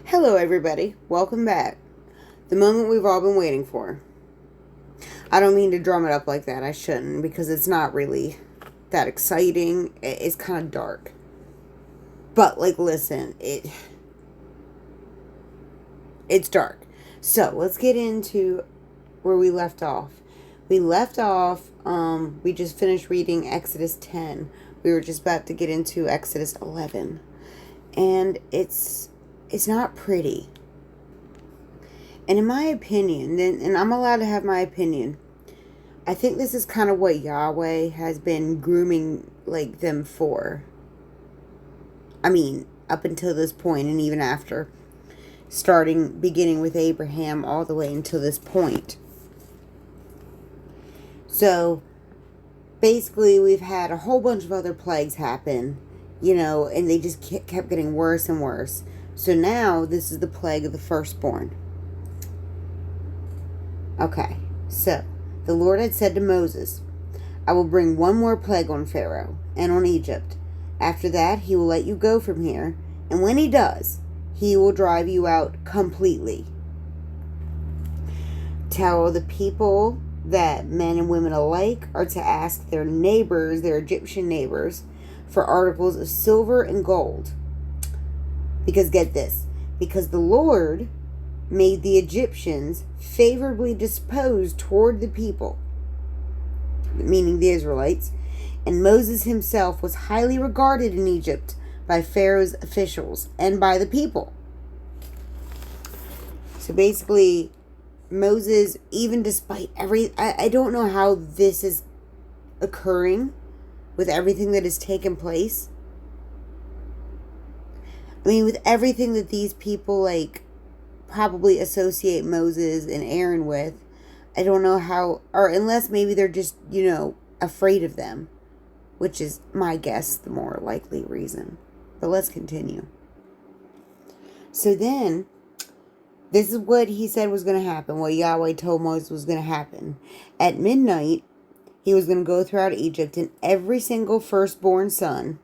Hello, everybody. Welcome back. The moment we've all been waiting for. I don't mean to drum it up like that. I shouldn't, because it's not really that exciting. It's kind of dark. But, listen, it's dark. So, let's get into where we left off. We just finished reading Exodus 10. We were just about to get into Exodus 11. And it's not pretty. And in my opinion, and I'm allowed to have my opinion, I think this is kind of what Yahweh has been grooming, them for. I mean, up until this point and even after. Beginning with Abraham all the way until this point. So, basically, we've had a whole bunch of other plagues happen, and they just kept getting worse and worse. So now, this is the plague of the firstborn. Okay, so, the Lord had said to Moses, I will bring one more plague on Pharaoh and on Egypt. After that, he will let you go from here, and when he does, he will drive you out completely. Tell the people that men and women alike are to ask their neighbors, their Egyptian neighbors, for articles of silver and gold. Because get this, because the Lord made the Egyptians favorably disposed toward the people, meaning the Israelites, and Moses himself was highly regarded in Egypt by Pharaoh's officials and by the people. So basically, Moses, even despite I don't know how this is occurring with everything that has taken place. I mean, with everything that these people, probably associate Moses and Aaron with, I don't know how, or unless maybe they're just, afraid of them, which is, my guess, the more likely reason. But let's continue. So then, this is what he said was going to happen, what Yahweh told Moses was going to happen. At midnight, he was going to go throughout Egypt, and every single firstborn son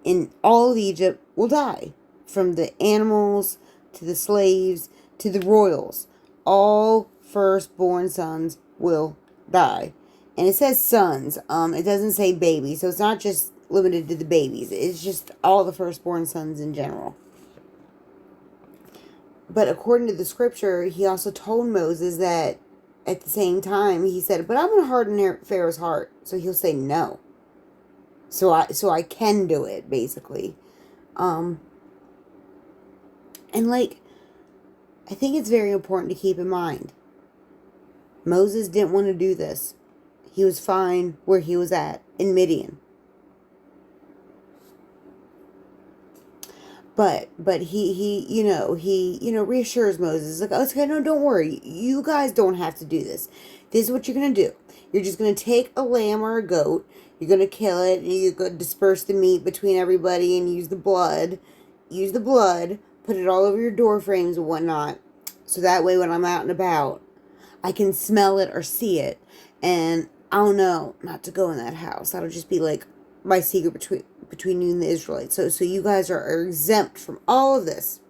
in all of Egypt will die. From the animals, to the slaves, to the royals. All firstborn sons will die. And it says sons. It doesn't say babies, so it's not just limited to the babies. It's just all the firstborn sons in general. But according to the scripture, he also told Moses that at the same time, he said, but I'm going to harden Pharaoh's heart. So he'll say no. So I can do it, basically. And I think it's very important to keep in mind. Moses didn't want to do this. He was fine where he was at, in Midian. But he reassures Moses, okay, no, don't worry. You guys don't have to do this. This is what you're going to do. You're just going to take a lamb or a goat. You're going to kill it, and you're going to disperse the meat between everybody and use the blood. Put it all over your door frames and whatnot. So that way when I'm out and about, I can smell it or see it. And I'll know not to go in that house. That'll just be my secret between you and the Israelites. So you guys are exempt from all of this.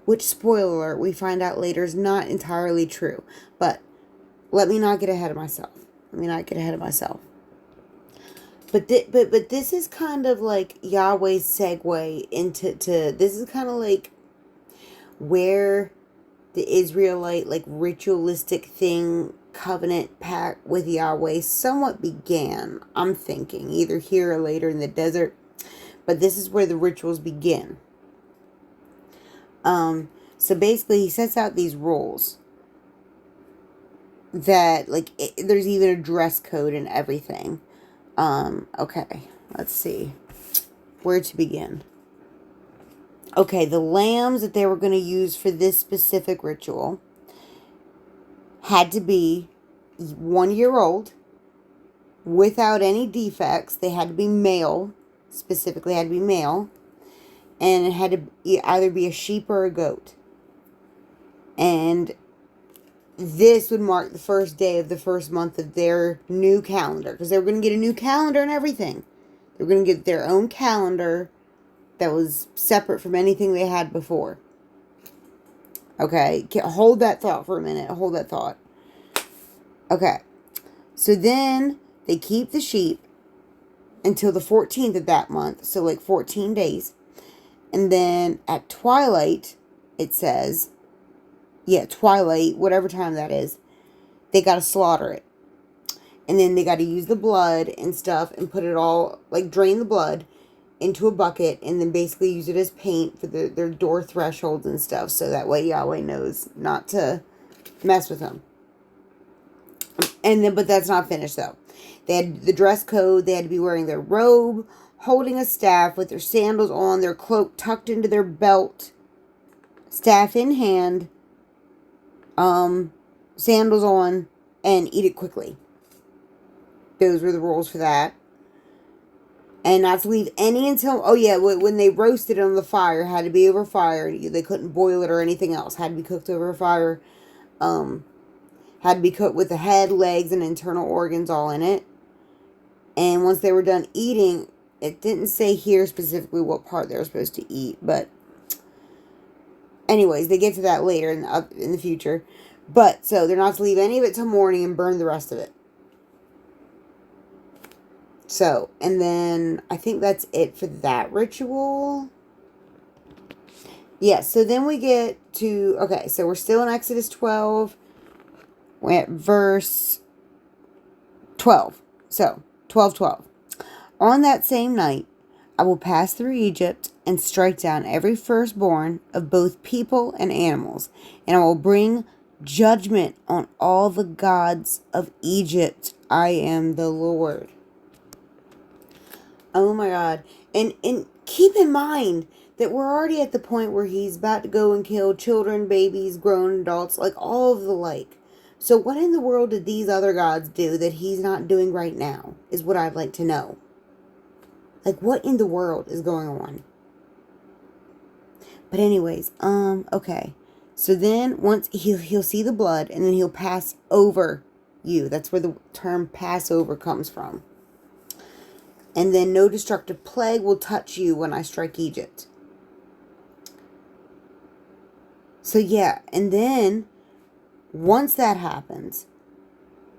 Which, spoiler alert, we find out later is not entirely true. But let me not get ahead of myself. But this is kind of Yahweh's segue into this is kind of where the Israelite ritualistic thing, covenant pact with Yahweh somewhat began. I'm thinking either here or later in the desert, but this is where the rituals begin. So basically he sets out these rules that there's even a dress code and everything. Okay, let's see where to begin. Okay, the lambs that they were going to use for this specific ritual had to be 1 year old, without any defects. They had to be male, specifically had to be male, and it had to either be a sheep or a goat. And this would mark the first day of the first month of their new calendar. Because they were going to get a new calendar and everything. They were going to get their own calendar that was separate from anything they had before. Okay, hold that thought for a minute. Hold that thought. Okay, so then they keep the sheep until the 14th of that month, so like 14 days. And then at twilight, it says, twilight, whatever time that is, they got to slaughter it. And then they got to use the blood and stuff and put it all, like drain the blood into a bucket and then basically use it as paint for their door thresholds and stuff. So that way Yahweh knows not to mess with them. And then, but that's not finished though. They had the dress code. They had to be wearing their robe, holding a staff with their sandals on, their cloak tucked into their belt, staff in hand, sandals on, and eat it quickly. Those were the rules for that. And not to leave any until, when they roasted it on the fire, it had to be over fire. They couldn't boil it or anything else. Had to be cooked over fire. Had to be cooked with the head, legs, and internal organs all in it. And once they were done eating, it didn't say here specifically what part they were supposed to eat. But anyways, they get to that later in the future. But, so they're not to leave any of it till morning and burn the rest of it. So, and then I think that's it for that ritual. Yeah, so then we get to, okay, so we're still in Exodus 12. We're at verse 12. So, 12:12. On that same night, I will pass through Egypt and strike down every firstborn of both people and animals, and I will bring judgment on all the gods of Egypt. I am the Lord. Oh my God. And keep in mind that we're already at the point where he's about to go and kill children, babies, grown adults, like all of the like. So what in the world did these other gods do that he's not doing right now, is what I'd like to know. Like, what in the world is going on? But anyways, okay. So then once he'll see the blood and then he'll pass over you. That's where the term Passover comes from. And then no destructive plague will touch you when I strike Egypt. So yeah, and then once that happens,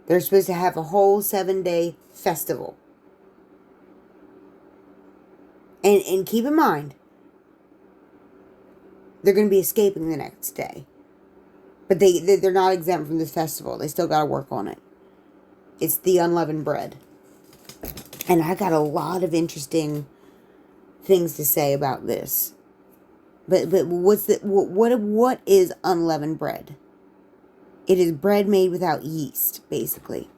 they're supposed to have a whole 7-day festival. And keep in mind, they're going to be escaping the next day. But they're not exempt from this festival. They still got to work on it. It's the unleavened bread. And I got a lot of interesting things to say about this. But what is unleavened bread? It is bread made without yeast, basically.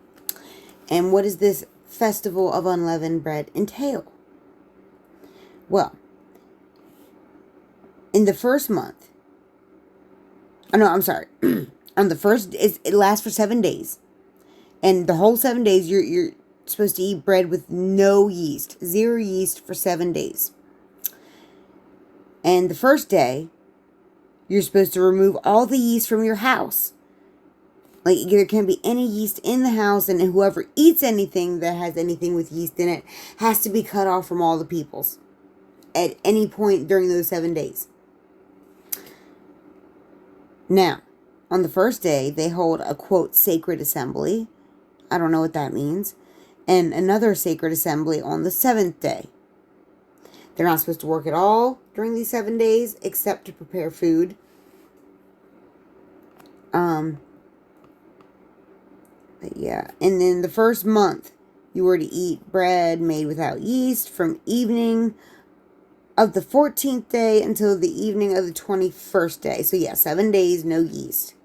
And what does this festival of unleavened bread entail? Well, in the first month, on the first, it lasts for 7 days. And the whole 7 days, you're supposed to eat bread with no yeast, 0 yeast for 7 days. And the first day, you're supposed to remove all the yeast from your house. Like, there can't be any yeast in the house, and whoever eats anything that has anything with yeast in it has to be cut off from all the peoples at any point during those 7 days. Now, on the first day, they hold a, quote, sacred assembly. I don't know what that means. And another sacred assembly on the 7th day. They're not supposed to work at all during these 7 days, except to prepare food. But yeah, and then the first month, you were to eat bread made without yeast from evening of the 14th day until the evening of the 21st day. So yeah, 7 days, no yeast.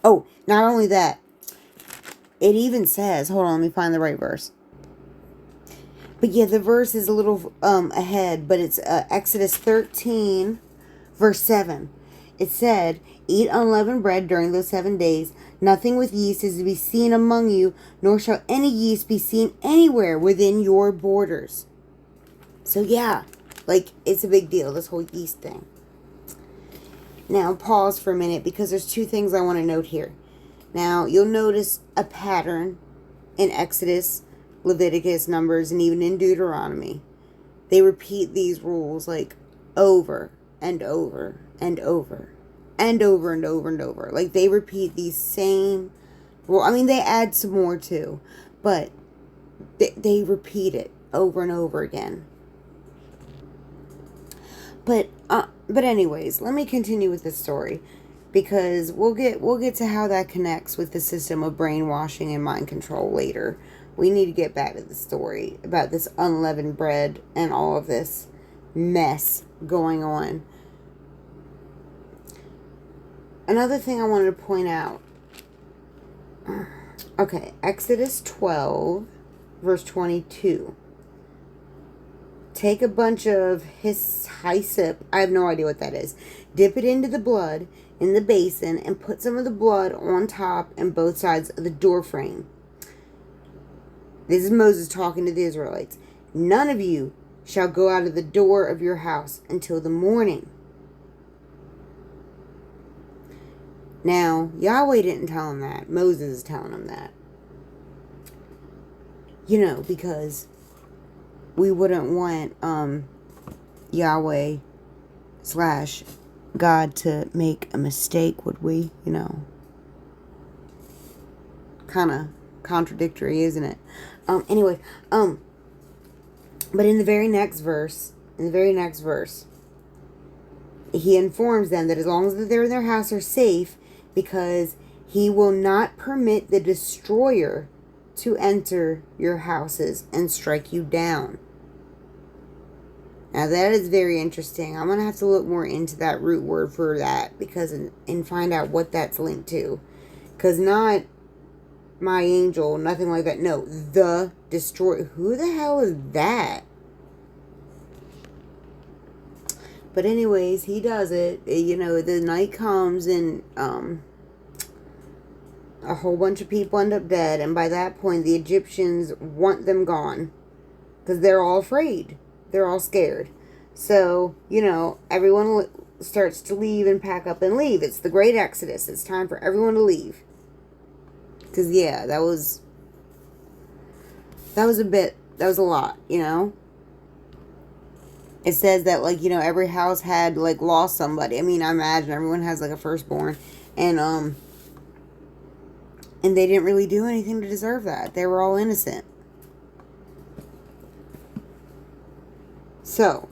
Oh, not only that, it even says, hold on, let me find the right verse. But yeah, the verse is a little ahead, but it's Exodus 13, verse 7. It said, eat unleavened bread during those 7 days. Nothing with yeast is to be seen among you, nor shall any yeast be seen anywhere within your borders. So yeah, like, it's a big deal, this whole yeast thing. Now, pause for a minute, because there's 2 things I want to note here. Now, you'll notice a pattern in Exodus, Leviticus, Numbers, and even in Deuteronomy. They repeat these rules, like, over and over and over and over and over and over. Like, they repeat these same, well, I mean, they add some more too, but they repeat it over and over again. But anyways, let me continue with this story, because we'll get to how that connects with the system of brainwashing and mind control later. We need to get back to the story about this unleavened bread and all of this mess going on. Another thing I wanted to point out. Okay, Exodus 12, verse 22. Take a bunch of hyssop. I have no idea what that is. Dip it into the blood in the basin and put some of the blood on top and both sides of the door frame. This is Moses talking to the Israelites. None of you shall go out of the door of your house until the morning. Now, Yahweh didn't tell him that. Moses is telling him that. You know, because we wouldn't want Yahweh / God to make a mistake, would we? You know. Kind of contradictory, isn't it? Anyway, but in the very next verse, he informs them that as long as they're in their house are safe, because he will not permit the destroyer to enter your houses and strike you down. Now that is very interesting. I'm going to have to look more into that root word for that, because and find out what that's linked to. Because not my angel, nothing like that. No, the destroyer. Who the hell is that? But anyways, he does it. You know, the night comes and a whole bunch of people end up dead. And by that point, the Egyptians want them gone. Because they're all afraid. They're all scared. So, you know, everyone starts to leave and pack up and leave. It's the great exodus. It's time for everyone to leave. Because, yeah, that was a lot, you know. It says that, like, you know, every house had, like, lost somebody. I mean, I imagine everyone has, like, a firstborn. And they didn't really do anything to deserve that. They were all innocent. So,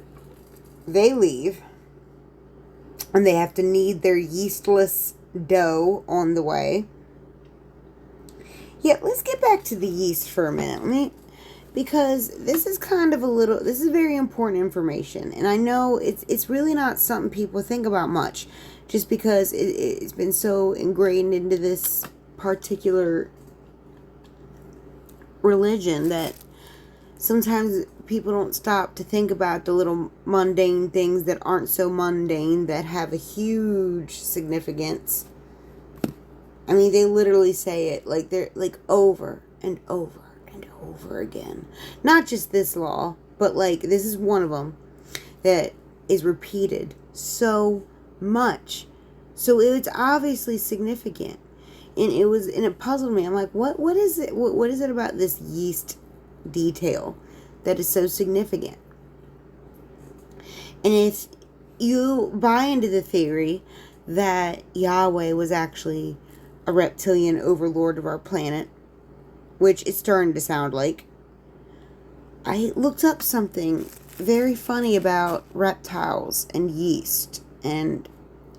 they leave. And they have to knead their yeastless dough on the way. Yeah, let's get back to the yeast for a minute. Because this is this is very important information. And I know it's really not something people think about much. Just because it's been so ingrained into this particular religion that sometimes people don't stop to think about the little mundane things that aren't so mundane that have a huge significance. I mean, they literally say it like they're like over and over and over again. Not just this law, but like this is one of them that is repeated so much. So it's obviously significant. And it puzzled me. I'm like, what is it? What is it about this yeast detail that is so significant? And if you buy into the theory that Yahweh was actually a reptilian overlord of our planet, which it's starting to sound like, I looked up something very funny about reptiles and yeast and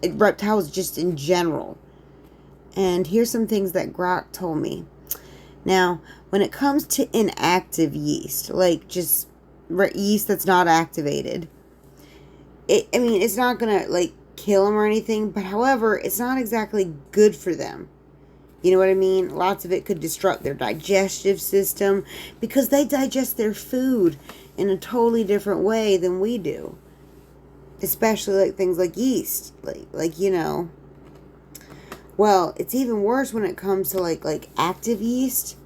reptiles just in general. And here's some things that Grok told me. Now, when it comes to inactive yeast, like just yeast that's not activated, it's not going to like kill them or anything, but however, it's not exactly good for them. You know what I mean? Lots of it could disrupt their digestive system because they digest their food in a totally different way than we do. Especially like things like yeast, like you know. Well, it's even worse when it comes to like active yeast.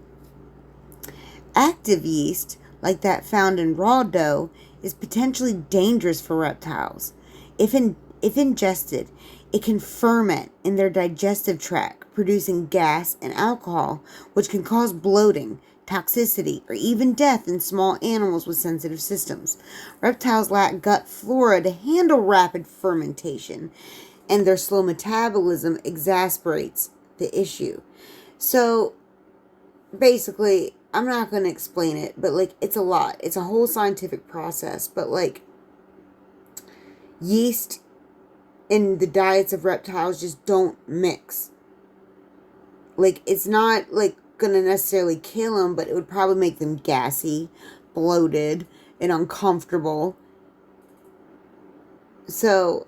Active yeast, like that found in raw dough, is potentially dangerous for reptiles. If ingested, it can ferment in their digestive tract, producing gas and alcohol, which can cause bloating, toxicity, or even death in small animals with sensitive systems. Reptiles lack gut flora to handle rapid fermentation. and their slow metabolism exasperates the issue. So basically, I'm not going to explain it, but like, it's a lot. It's a whole scientific process, but like, yeast in the diets of reptiles just don't mix. Like, it's not like going to necessarily kill them, but it would probably make them gassy, bloated, and uncomfortable. So,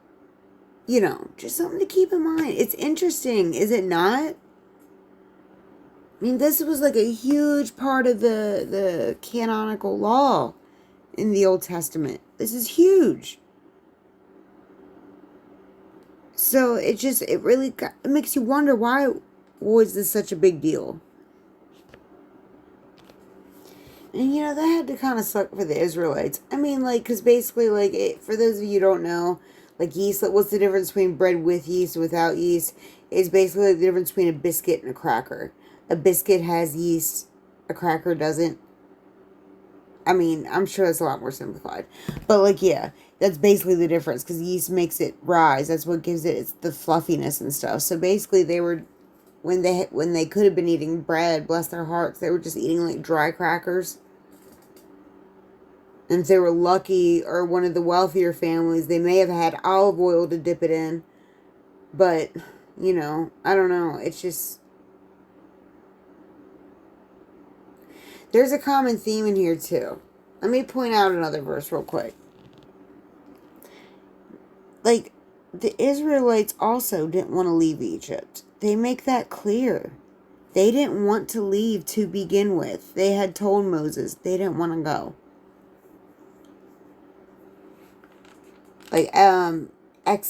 you know, just something to keep in mind. It's interesting, is it not? I mean, this was like a huge part of the canonical law in the Old Testament. This is huge. So it makes you wonder, why was this such a big deal? And, you know, that had to kind of suck for the Israelites. I mean, like, because basically, like, for those of you who don't know, like, yeast, what's the difference between bread with yeast and without yeast? Is basically the difference between a biscuit and a cracker. A biscuit has yeast, a cracker doesn't. I mean, I'm sure it's a lot more simplified. But, like, yeah, that's basically the difference, because yeast makes it rise. That's what gives it the fluffiness and stuff. So, basically, they were, when they could have been eating bread, bless their hearts, they were just eating, like, dry crackers. And if they were lucky, or one of the wealthier families, they may have had olive oil to dip it in. But, you know, I don't know. It's just... There's a common theme in here, too. Let me point out another verse real quick. Like, the Israelites also didn't want to leave Egypt. They make that clear. They didn't want to leave to begin with. They had told Moses they didn't want to go. Like,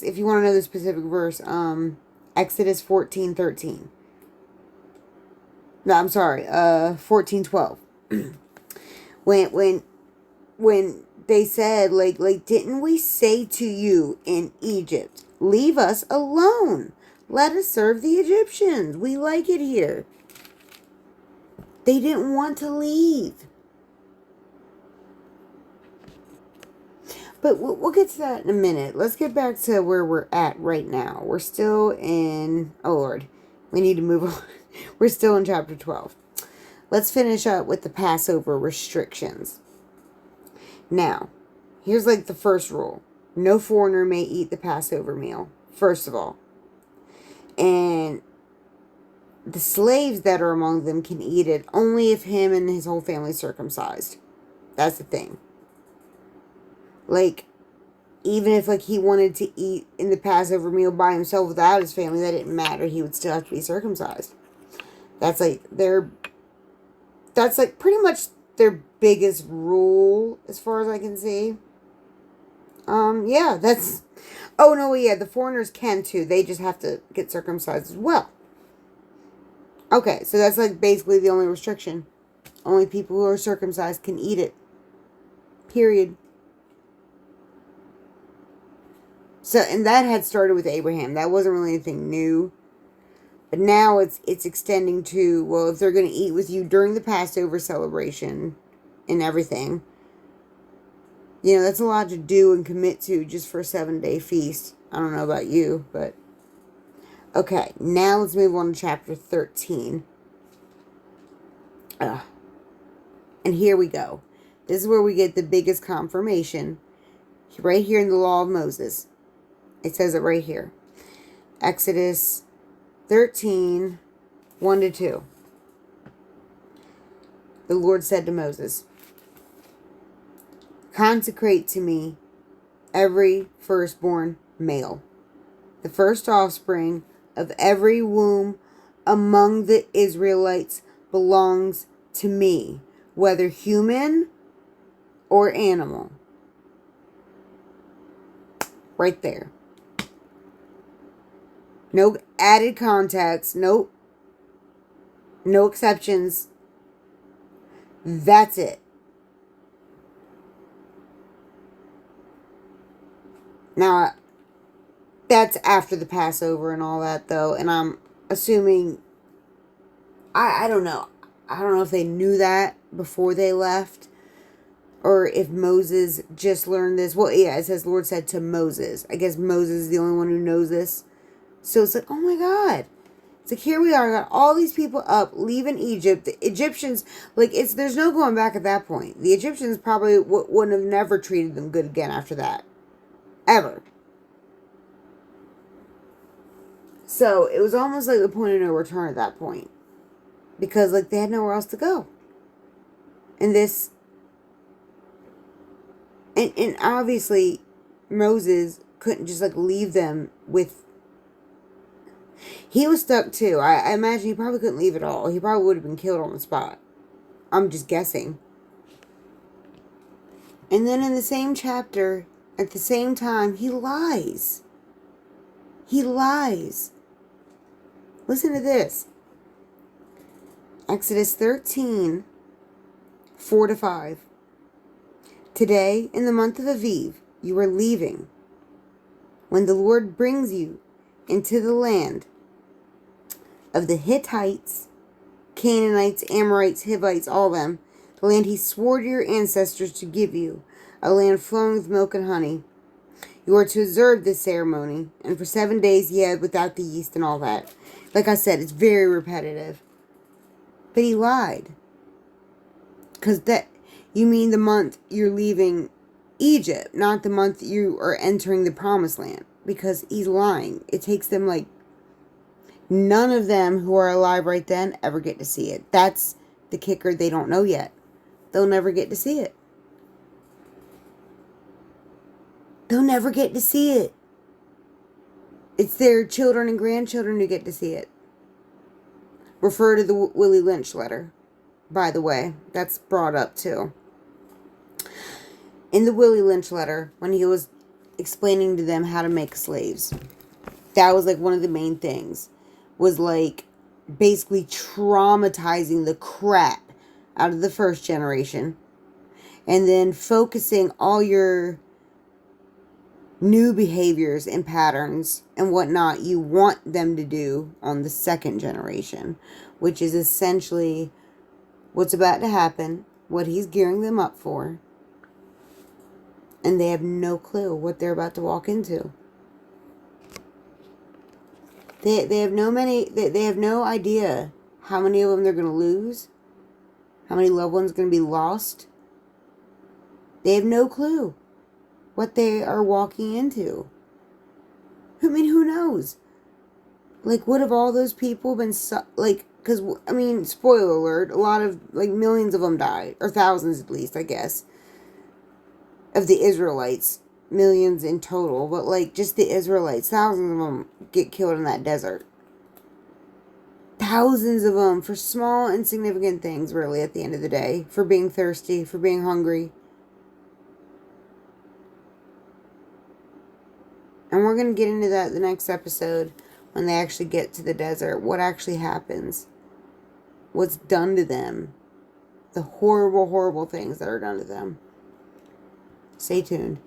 if you want to know the specific verse, Exodus 14:13. No, I'm sorry, 14:12. when they said, like, didn't we say to you in Egypt, leave us alone, let us serve the Egyptians, we like it here. They didn't want to leave. But we'll get to that in a minute. Let's get back to where we're at right now. We're still in... Oh, Lord. We need to move on. We're still in chapter 12. Let's finish up with the Passover restrictions. Now, here's like the first rule. No foreigner may eat the Passover meal, first of all. And the slaves that are among them can eat it only if him and his whole family circumcised. That's the thing. Like, even if, like, he wanted to eat in the Passover meal by himself without his family, that didn't matter. He would still have to be circumcised. That's, like, pretty much their biggest rule, as far as I can see. Yeah, that's... Oh, no, yeah, the foreigners can, too. They just have to get circumcised as well. Okay, so that's, like, basically the only restriction. Only people who are circumcised can eat it. Period. So, and that had started with Abraham. That wasn't really anything new. But now it's extending to, well, if they're going to eat with you during the Passover celebration and everything, you know, that's a lot to do and commit to just for a 7-day feast. I don't know about you, but... Okay, now let's move on to chapter 13. And here we go. This is where we get the biggest confirmation. Right here in the Law of Moses. It says it right here. Exodus 13, 1-2. The Lord said to Moses, consecrate to me every firstborn male, the first offspring of every womb among the Israelites belongs to me, whether human or animal. Right there. No added context. Nope. No exceptions. That's it. Now, that's after the Passover and all that, though. And I'm assuming... I don't know. I don't know if they knew that before they left. Or if Moses just learned this. Well, yeah, it says Lord said to Moses. I guess Moses is the only one who knows this. So it's like, oh my God. It's like, here we are, got all these people up, leaving Egypt. The Egyptians, like, there's no going back at that point. The Egyptians probably wouldn't have never treated them good again after that. Ever. So it was almost like the point of no return at that point. Because, like, they had nowhere else to go. And this... And obviously, Moses couldn't just, like, leave them with... He was stuck, too. I imagine he probably couldn't leave at all. He probably would have been killed on the spot. I'm just guessing. And then in the same chapter, at the same time, he lies. He lies. Listen to this. Exodus 13, 4-5. Today, in the month of Aviv, you are leaving. When the Lord brings you into the land of the Hittites, Canaanites, Amorites, Hivites, all of them, the land he swore to your ancestors to give you, a land flowing with milk and honey. You are to observe this ceremony, and for 7 days, without the yeast and all that. Like I said, it's very repetitive. But he lied. Because you mean the month you're leaving Egypt, not the month you are entering the promised land. Because he's lying. It takes them, like, none of them who are alive right then ever get to see it. That's the kicker they don't know yet. They'll never get to see it. They'll never get to see it. It's their children and grandchildren who get to see it. Refer to the Willie Lynch letter, by the way. That's brought up too. In the Willie Lynch letter, when he was explaining to them how to make slaves, that was like one of the main things. Was like basically traumatizing the crap out of the first generation. And then focusing all your new behaviors and patterns and whatnot you want them to do on the second generation, which is essentially what's about to happen, what he's gearing them up for, and they have no clue what they're about to walk into. They have no idea how many of them they're going to lose, how many loved ones are going to be lost. They have no clue what they are walking into. I mean, who knows? Like, what have all those people been, because, I mean, spoiler alert, a lot of, like, millions of them died, or thousands at least, I guess, of the Israelites. Millions in total, but, like, just the Israelites, thousands of them get killed in that desert. Thousands of them for small, insignificant things, really, at the end of the day. For being thirsty, for being hungry. And we're going to get into that the next episode when they actually get to the desert. What actually happens. What's done to them. The horrible, horrible things that are done to them. Stay tuned.